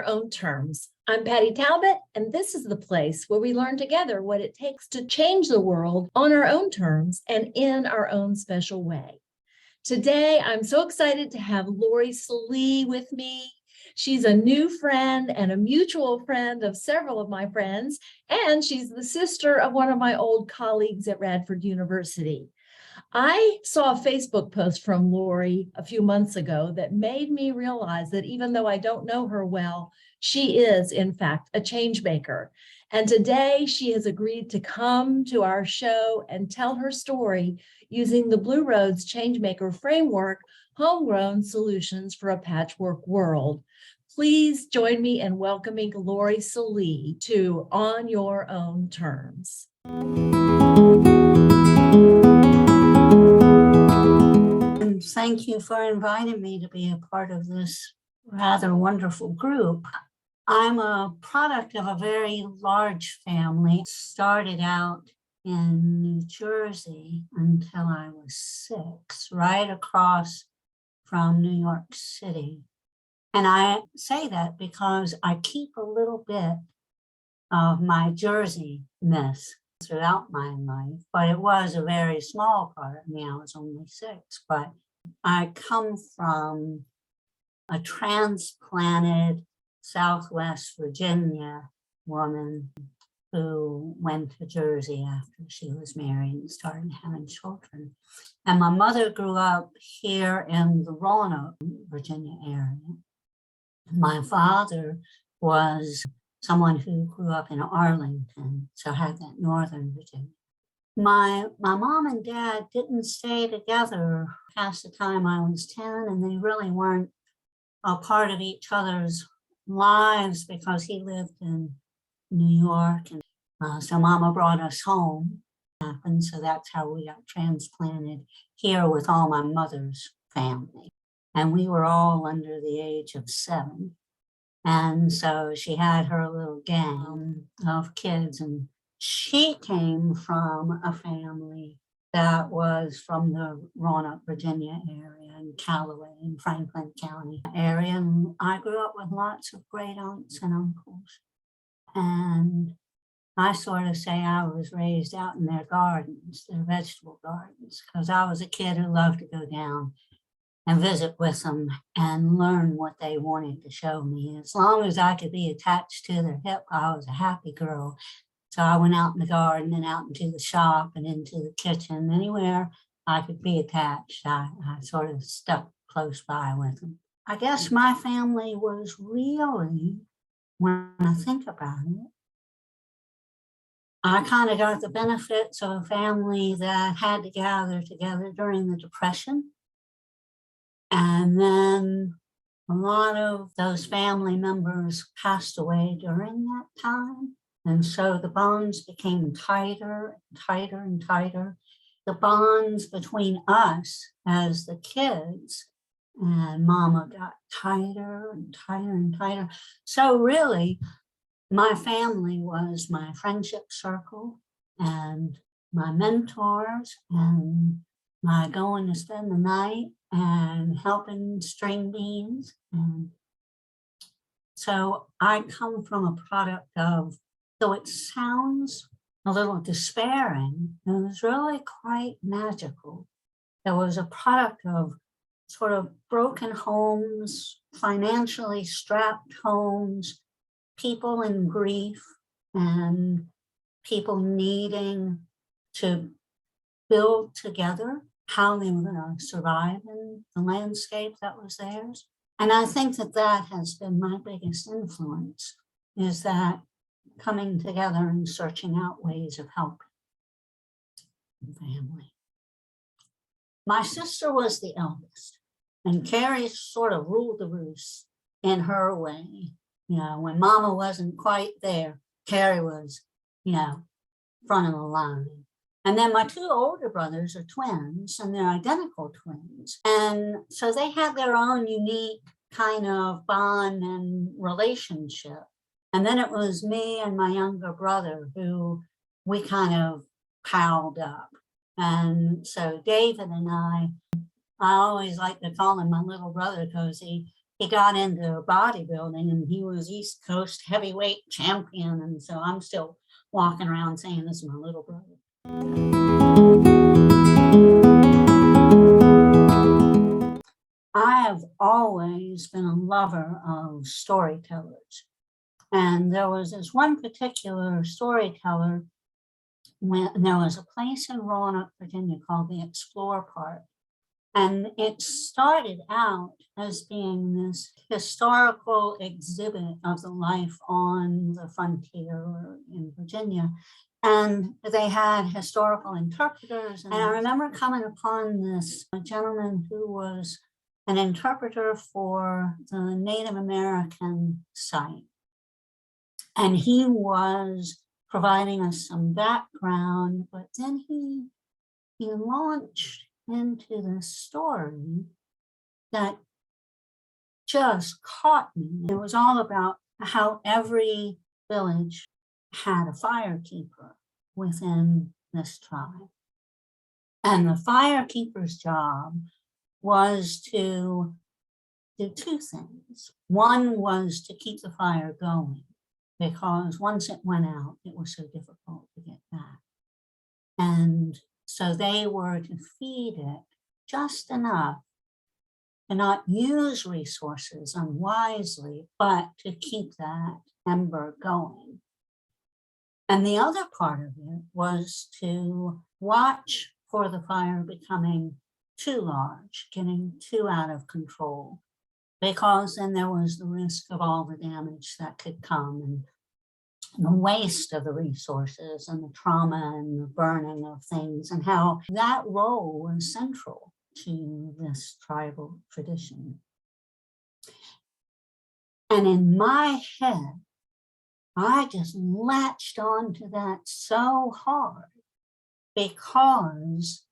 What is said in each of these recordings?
Your Own Terms. I'm Patty Talbot, and this is the place where we learn together what it takes to change the world on our own terms and in our own special way. Today, I'm so excited to have Laurie Sallee with me. She's a new friend and a mutual friend of several of my friends, and she's the sister of one of my old colleagues at Radford University. I saw a Facebook post from Laurie a few months ago that made me realize that even though I don't know her well, she is, in fact, a change maker. And today she has agreed to come to our show and tell her story using the Blue Roads Changemaker framework, Homegrown Solutions for a Patchwork World. Please join me in welcoming Laurie Sallee to On Your Own Terms. Thank you for inviting me to be a part of this rather wonderful group. I'm a product of a very large family. Started out in New Jersey until I was 6, right across from New York City. And I say that because I keep a little bit of my Jersey-ness throughout my life, but it was a very small part of me. I was only 6, but I come from a transplanted Southwest Virginia woman who went to Jersey after she was married and started having children. And my mother grew up here in the Roanoke, Virginia area. My father was someone who grew up in Arlington, so had that Northern Virginia. My mom and dad didn't stay together past the time I was 10, and they really weren't a part of each other's lives because he lived in New York. And so Mama brought us home, and so that's how we got transplanted here with all my mother's family. And we were all under the age of 7. And so she had her little gang of kids, and she came from a family that was from the Roanoke, Virginia area and Callaway and Franklin County area. And I grew up with lots of great aunts and uncles. And I sort of say I was raised out in their gardens, their vegetable gardens, because I was a kid who loved to go down and visit with them and learn what they wanted to show me. As long as I could be attached to their hip, I was a happy girl. So I went out in the garden and out into the shop and into the kitchen, anywhere I could be attached. I sort of stuck close by with them. I guess my family was really, when I think about it, I kind of got the benefits of a family that had to gather together during the Depression. And then a lot of those family members passed away during that time. And so the bonds became tighter and tighter and tighter. The bonds between us as the kids and Mama got tighter and tighter and tighter. So really, my family was my friendship circle and my mentors and my going to spend the night and helping string beans. And so I come from a product of, though it sounds a little despairing, it was really quite magical. It was a product of sort of broken homes, financially strapped homes, people in grief, and people needing to build together how they were going to survive in the landscape that was theirs. And I think that that has been my biggest influence, is that coming together and searching out ways of helping the family. My sister was the eldest, and Carrie sort of ruled the roost in her way. You know, when Mama wasn't quite there, Carrie was, front of the line. And then my 2 older brothers are twins, and they're identical twins. And so they had their own unique kind of bond and relationship. And then it was me and my younger brother who we kind of piled up. And so David and I always like to call him my little brother because he he got into bodybuilding and he was East Coast heavyweight champion. And so I'm still walking around saying, this is my little brother. I have always been a lover of storytellers. And there was this one particular storyteller when there was a place in Roanoke, Virginia called the Explore Park. And it started out as being this historical exhibit of the life on the frontier in Virginia. And they had historical interpreters. And I remember coming upon this gentleman who was an interpreter for the Native American site. And he was providing us some background, but then he launched into the story that just caught me. It was all about how every village had a firekeeper within this tribe. And the firekeeper's job was to do two things. One was to keep the fire going, because once it went out, it was so difficult to get back. And so they were to feed it just enough to not use resources unwisely, but to keep that ember going. And the other part of it was to watch for the fire becoming too large, getting too out of control, because then there was the risk of all the damage that could come, and the waste of the resources and the trauma and the burning of things, and how that role was central to this tribal tradition. And in my head, I just latched onto that so hard, because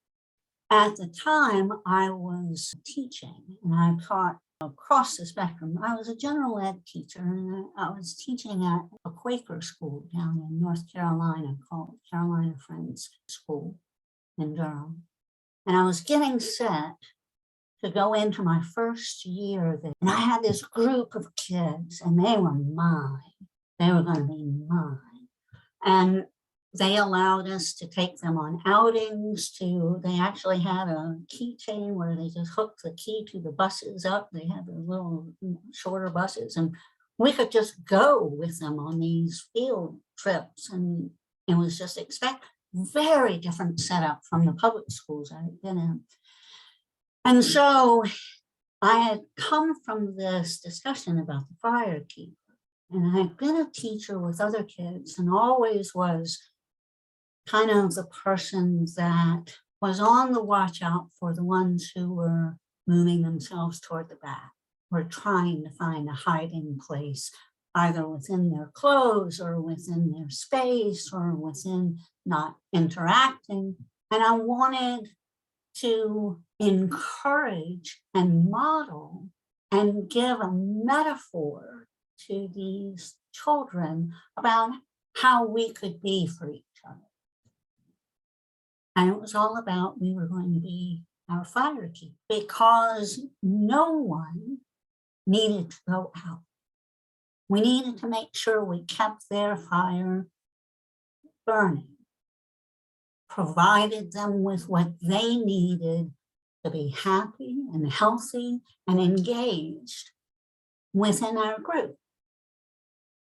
at the time I was teaching, and I taught across the spectrum. I was a general ed teacher, and I was teaching at a Quaker school down in North Carolina called Carolina Friends School in Durham. And I was getting set to go into my first year there. And I had this group of kids, and they were mine. They were going to be mine. And they allowed us to take them on outings they actually had a keychain where they just hooked the key to the buses up. They had the little shorter buses, and we could just go with them on these field trips. And it was just very different setup from the public schools I had been in. And so I had come from this discussion about the firekeeper, and I had been a teacher with other kids and always was kind of the person that was on the watch out for the ones who were moving themselves toward the back, or trying to find a hiding place, either within their clothes or within their space or within not interacting. And I wanted to encourage and model and give a metaphor to these children about how we could be for each other. And it was all about, we were going to be our firekeeper, because no one needed to go out. We needed to make sure we kept their fire burning, provided them with what they needed to be happy and healthy and engaged within our group.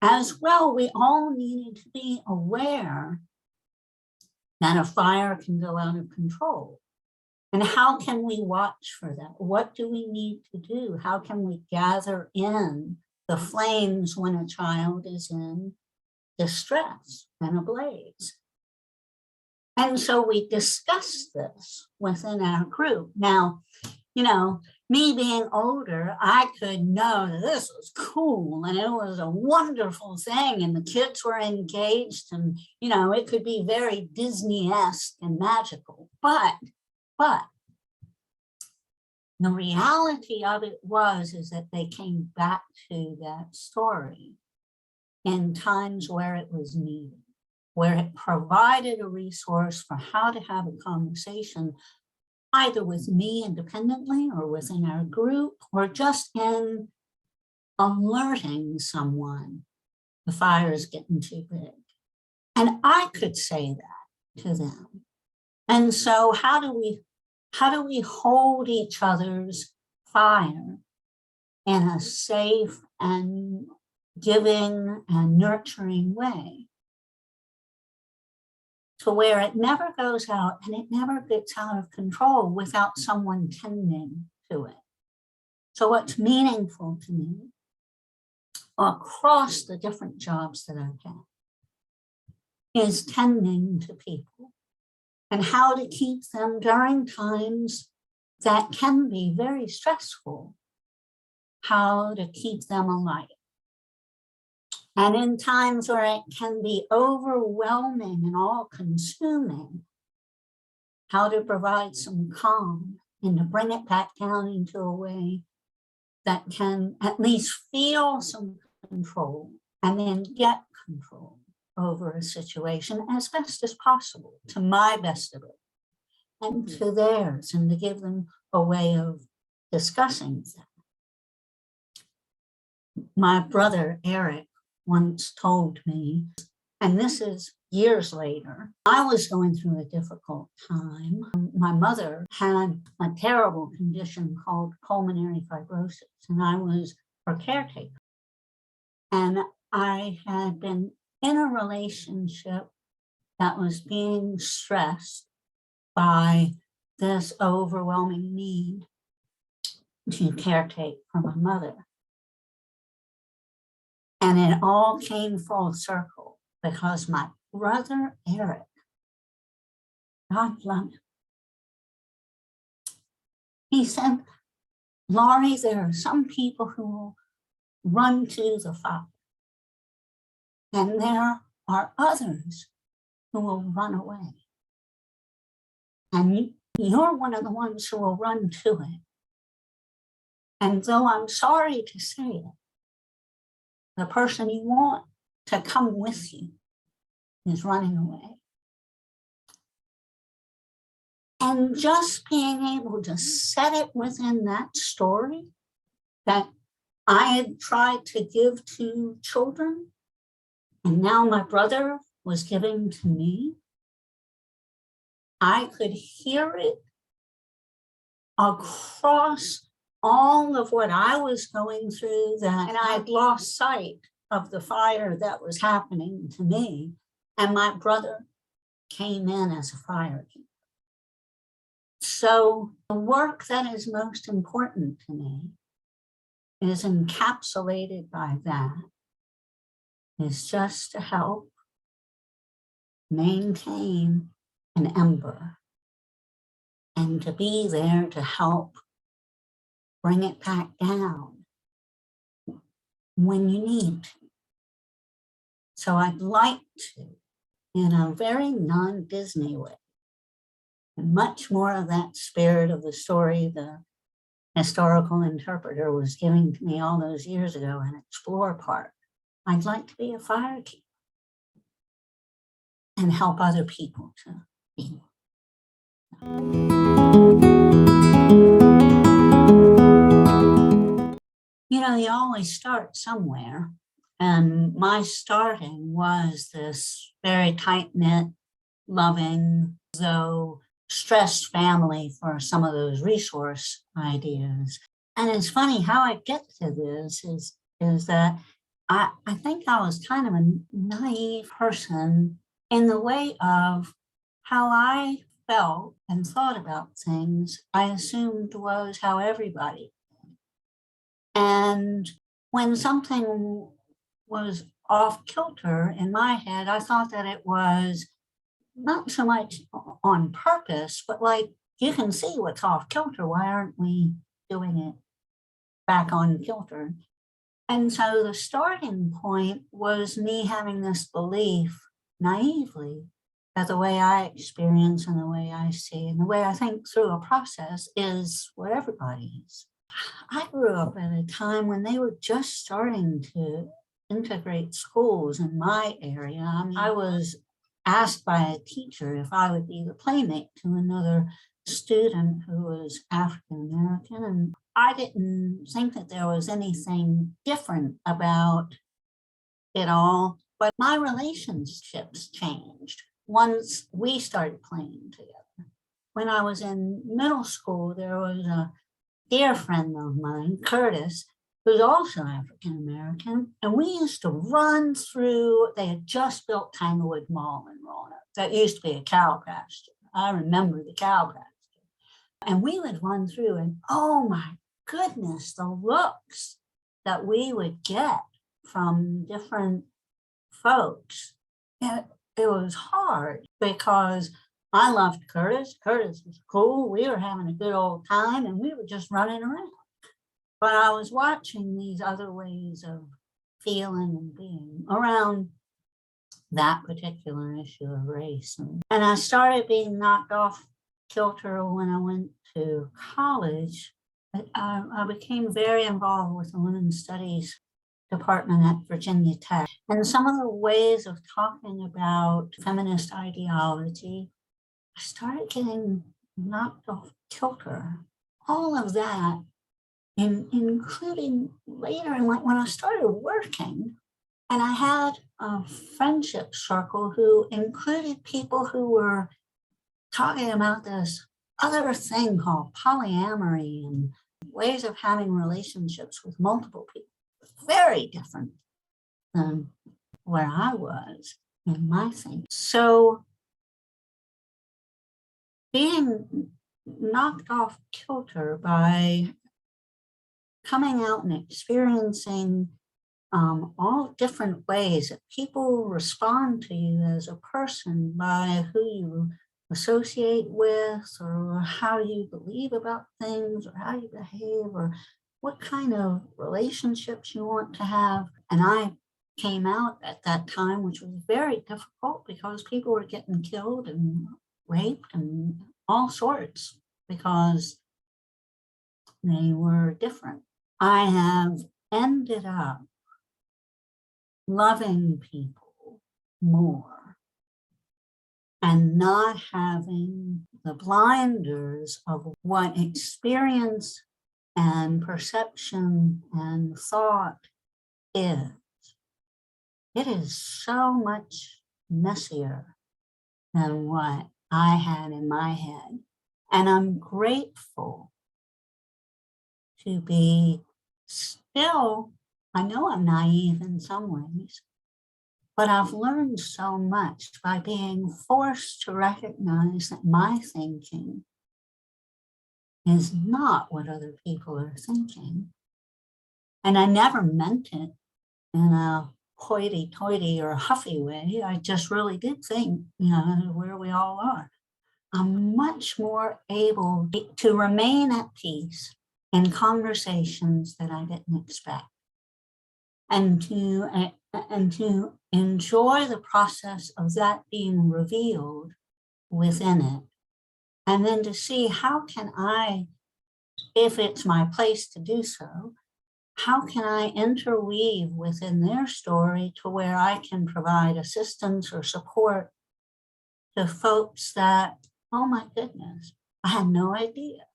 As well, we all needed to be aware that a fire can go out of control. And how can we watch for that? What do we need to do? How can we gather in the flames when a child is in distress and ablaze? And so we discussed this within our group. Now, me being older, I could know that this was cool and it was a wonderful thing, and the kids were engaged, and it could be very Disney-esque and magical. But the reality of it is that they came back to that story in times where it was needed, where it provided a resource for how to have a conversation, either with me independently or within our group, or just in alerting someone the fire is getting too big. And I could say that to them. And so how do we hold each other's fire in a safe and giving and nurturing way, to where it never goes out and it never gets out of control without someone tending to it? So what's meaningful to me across the different jobs that I've had is tending to people and how to keep them during times that can be very stressful, how to keep them alive. And in times where it can be overwhelming and all-consuming, how to provide some calm and to bring it back down into a way that can at least feel some control and then get control over a situation as best as possible, to my best of it, and to theirs, and to give them a way of discussing that. My brother, Eric, once told me, and this is years later, I was going through a difficult time. My mother had a terrible condition called pulmonary fibrosis, and I was her caretaker. And I had been in a relationship that was being stressed by this overwhelming need to caretake for my mother. And it all came full circle because my brother, Eric, God love him, he said, Laurie, there are some people who will run to the fire, and there are others who will run away. And you're one of the ones who will run to it. And though I'm sorry to say it, the person you want to come with you is running away. And just being able to set it within that story that I had tried to give to children, and now my brother was giving to me, I could hear it across all of what I was going through, that, and I'd lost sight of the fire that was happening to me. And my brother came in as a firekeeper. So the work that is most important to me is encapsulated by that, is just to help maintain an ember and to be there to help bring it back down when you need to. So I'd like to, in a very non-Disney way, and much more of that spirit of the story the historical interpreter was giving to me all those years ago in Explore Park, I'd like to be a firekeeper and help other people to be. You know, you always start somewhere. And my starting was this very tight-knit, loving, though stressed family for some of those resource ideas. And it's funny how I get to this is that I think I was kind of a naive person in the way of how I felt and thought about things. I assumed was how everybody did. And when something was off kilter in my head, I thought that it was not so much on purpose, but like, you can see what's off kilter. Why aren't we doing it back on kilter? And so the starting point was me having this belief naively that the way I experience and the way I see and the way I think through a process is what everybody is. I grew up at a time when they were just starting to integrate schools in my area. I mean, I was asked by a teacher if I would be the playmate to another student who was African American, and I didn't think that there was anything different about it all, but my relationships changed once we started playing together. When I was in middle school, there was a dear friend of mine, Curtis, who's also African American, and we used to run through, they had just built Tanglewood Mall in Roanoke. That used to be a cow pasture. I remember the cow pasture. And we would run through, and oh my goodness, the looks that we would get from different folks. And it was hard because I loved Curtis. Curtis was cool. We were having a good old time and we were just running around. But I was watching these other ways of feeling and being around that particular issue of race. And I started being knocked off kilter when I went to college. I became very involved with the women's studies department at Virginia Tech. And some of the ways of talking about feminist ideology, I started getting knocked off kilter. All of that, including later in life when I started working, and I had a friendship circle who included people who were talking about this other thing called polyamory and ways of having relationships with multiple people. Very different than where I was in my thing. So being knocked off kilter by coming out and experiencing all different ways that people respond to you as a person by who you associate with, or how you believe about things, or how you behave, or what kind of relationships you want to have. And I came out at that time, which was very difficult because people were getting killed and raped and all sorts because they were different. I have ended up loving people more and not having the blinders of what experience and perception and thought is. It is so much messier than what I had in my head. And I'm grateful to be still, I know I'm naive in some ways, but I've learned so much by being forced to recognize that my thinking is not what other people are thinking. And I never meant it in a hoity-toity or huffy way. I just really did think, where we all are. I'm much more able to remain at peace in conversations that I didn't expect, and to enjoy the process of that being revealed within it. And then to see how can I, if it's my place to do so, how can I interweave within their story to where I can provide assistance or support to folks that, oh my goodness, I had no idea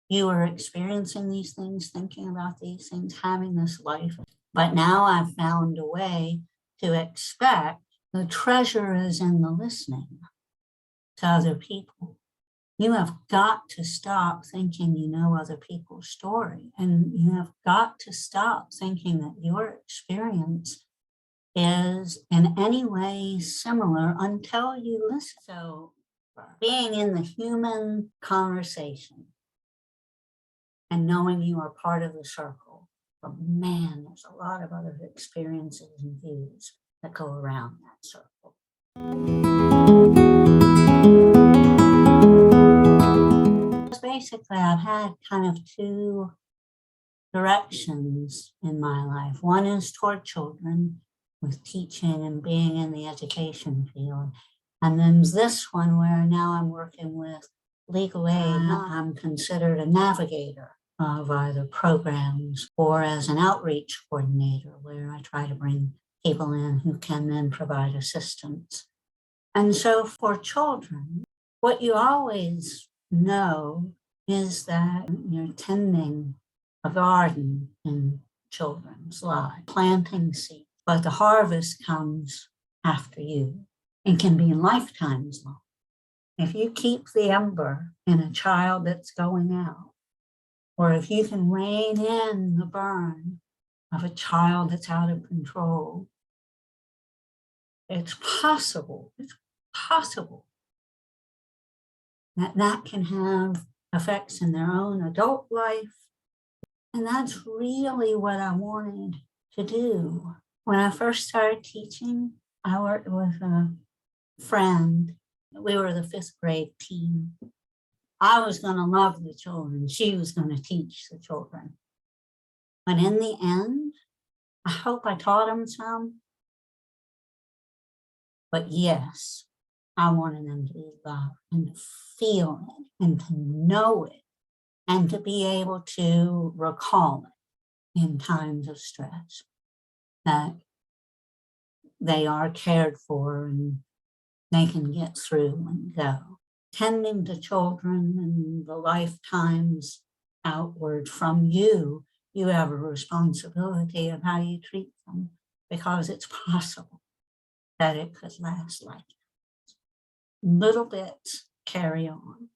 you were experiencing these things, thinking about these things, having this life. But now I've found a way to expect the treasure is in the listening to other people. You have got to stop thinking you know other people's story, and you have got to stop thinking that your experience is in any way similar until you listen. So being in the human conversation and knowing you are part of the circle, but man, there's a lot of other experiences and views that go around that circle. Basically, I've had kind of two directions in my life. One is toward children with teaching and being in the education field. And then this one where now I'm working with legal aid. I'm considered a navigator of either programs or as an outreach coordinator, where I try to bring people in who can then provide assistance. And so for children, what you always know is that you're tending a garden in children's lives, planting seeds, but the harvest comes after you and can be lifetimes long. If you keep the ember in a child that's going out, or if you can rein in the burn of a child that's out of control, it's possible that that can have effects in their own adult life. And that's really what I wanted to do. When I first started teaching, I worked with a friend. We were the 5th grade team. I was going to love the children. She was going to teach the children. But in the end, I hope I taught them some. But yes, I wanted them to love and to feel it and to know it and to be able to recall it in times of stress, that they are cared for and they can get through and go. Tending to children and the lifetimes outward from you, you have a responsibility of how you treat them, because it's possible that it could last like little bits carry on.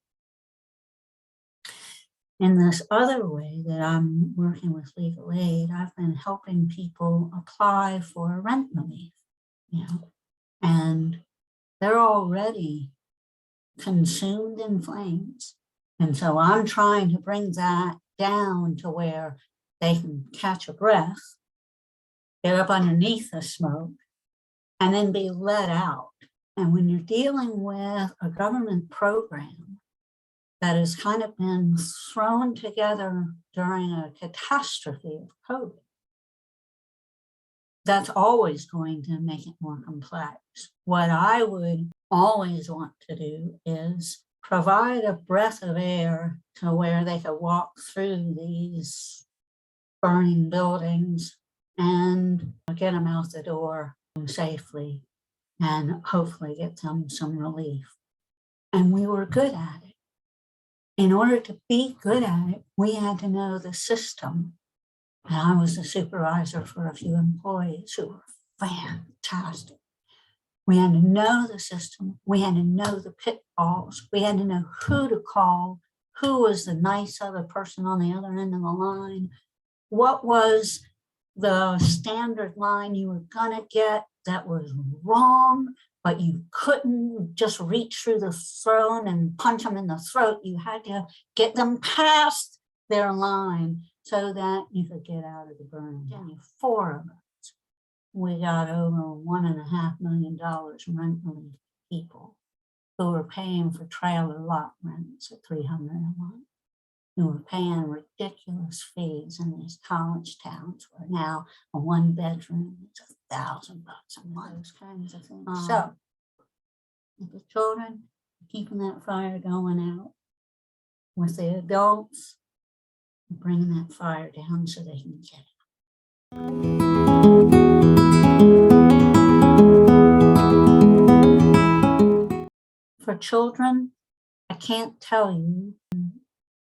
In this other way that I'm working with legal aid, I've been helping people apply for rent relief, and they're already consumed in flames. And so I'm trying to bring that down to where they can catch a breath, get up underneath the smoke, and then be let out. And when you're dealing with a government program that has kind of been thrown together during a catastrophe of COVID, that's always going to make it more complex. What I would always want to do is provide a breath of air to where they could walk through these burning buildings and get them out the door safely and hopefully get them some relief. And we were good at it. In order to be good at it, we had to know the system. And I was the supervisor for a few employees who were fantastic. We had to know the system. We had to know the pitfalls. We had to know who to call, who was the nice other person on the other end of the line, what was the standard line you were going to get that was wrong, but you couldn't just reach through the throne and punch them in the throat. You had to get them past their line so that you could get out of the burn. And 4 of us, we got over $1.5 million rent relief people who were paying for trailer lot rents at $300 a month, who were paying ridiculous fees in these college towns where now a 1-bedroom is $1,000 a month, those kinds of things. So with the children, keeping that fire going out. With the adults, bringing that fire down so they can get it. For children, I can't tell you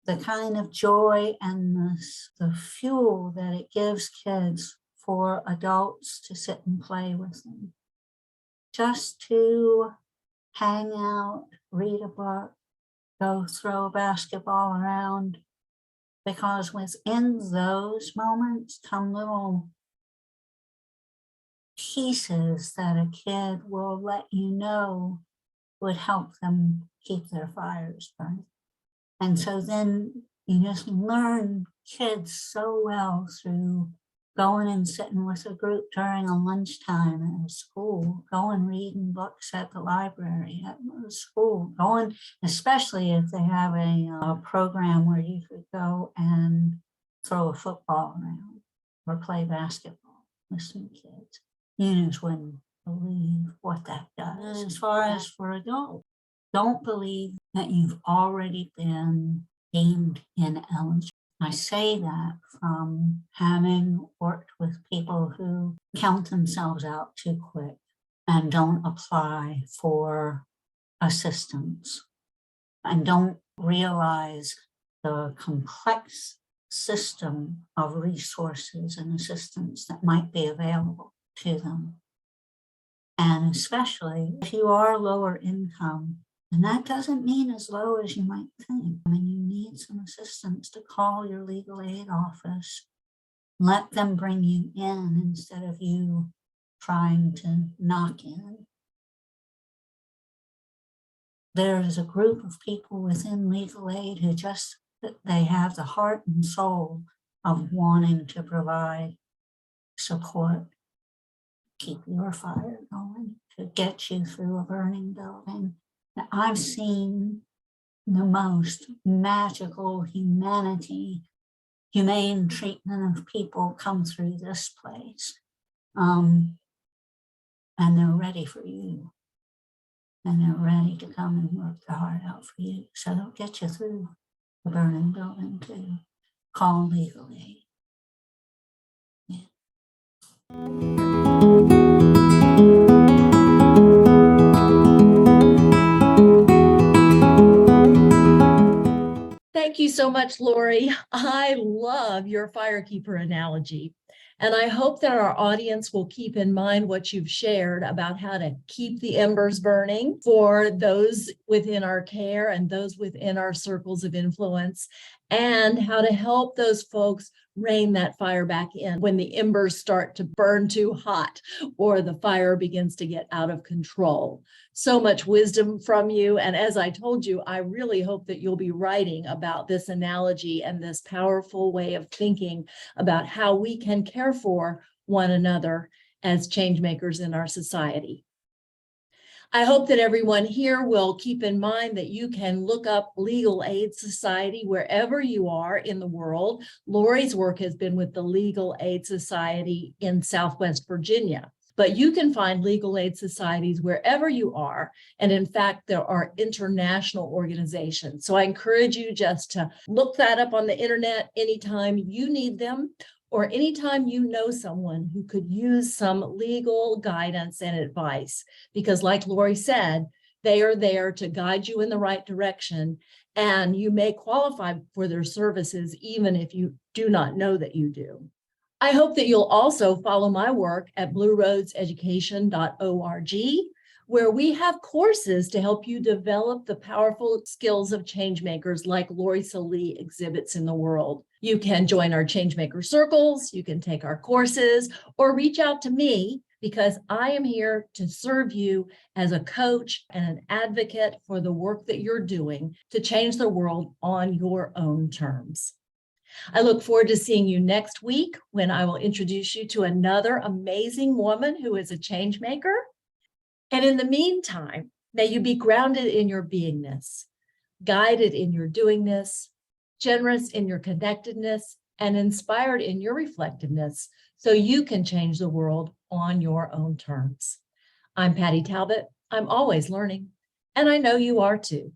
the kind of joy and the fuel that it gives kids for adults to sit and play with them. Just to hang out, read a book, go throw a basketball around, because within those moments come little pieces that a kid will let you know would help them keep their fires burning. And so then you just learn kids so well through going and sitting with a group during a lunchtime at a school, going reading books at the library at the school, going, especially if they have a program where you could go and throw a football around or play basketball with some kids. You just wouldn't believe what that does. As far as for adults, don't believe that you've already been deemed ineligible. I say that from having worked with people who count themselves out too quick and don't apply for assistance and don't realize the complex system of resources and assistance that might be available to them. And especially if you are lower income, and that doesn't mean as low as you might think. I mean, you need some assistance to call your legal aid office, let them bring you in instead of you trying to knock in. There is a group of people within legal aid who they have the heart and soul of wanting to provide support, keep your fire going, to get you through a burning building. Now, I've seen the most magical humane treatment of people come through this place. And they're ready for you. And they're ready to come and work their heart out for you. So they'll get you through the burning building too. Call legal aid. Thank you so much, Laurie. I love your firekeeper analogy. And I hope that our audience will keep in mind what you've shared about how to keep the embers burning for those within our care and those within our circles of influence, and how to help those folks rein that fire back in when the embers start to burn too hot or the fire begins to get out of control. So much wisdom from you. And as I told you, I really hope that you'll be writing about this analogy and this powerful way of thinking about how we can care for one another as change makers in our society. I hope that everyone here will keep in mind that you can look up Legal Aid Society wherever you are in the world. Laurie's work has been with the Legal Aid Society in Southwest Virginia, but you can find legal aid societies wherever you are. And in fact, there are international organizations. So I encourage you just to look that up on the internet anytime you need them, or anytime you know someone who could use some legal guidance and advice, because like Laurie said, they are there to guide you in the right direction, and you may qualify for their services even if you do not know that you do. I hope that you'll also follow my work at blueroadseducation.org, where we have courses to help you develop the powerful skills of changemakers like Laurie Sallee exhibits in the world. You can join our changemaker circles, you can take our courses, or reach out to me, because I am here to serve you as a coach and an advocate for the work that you're doing to change the world on your own terms. I look forward to seeing you next week when I will introduce you to another amazing woman who is a change maker. And in the meantime, may you be grounded in your beingness, guided in your doingness, generous in your connectedness, and inspired in your reflectiveness, so you can change the world on your own terms. I'm Patty Talbot. I'm always learning, and I know you are too.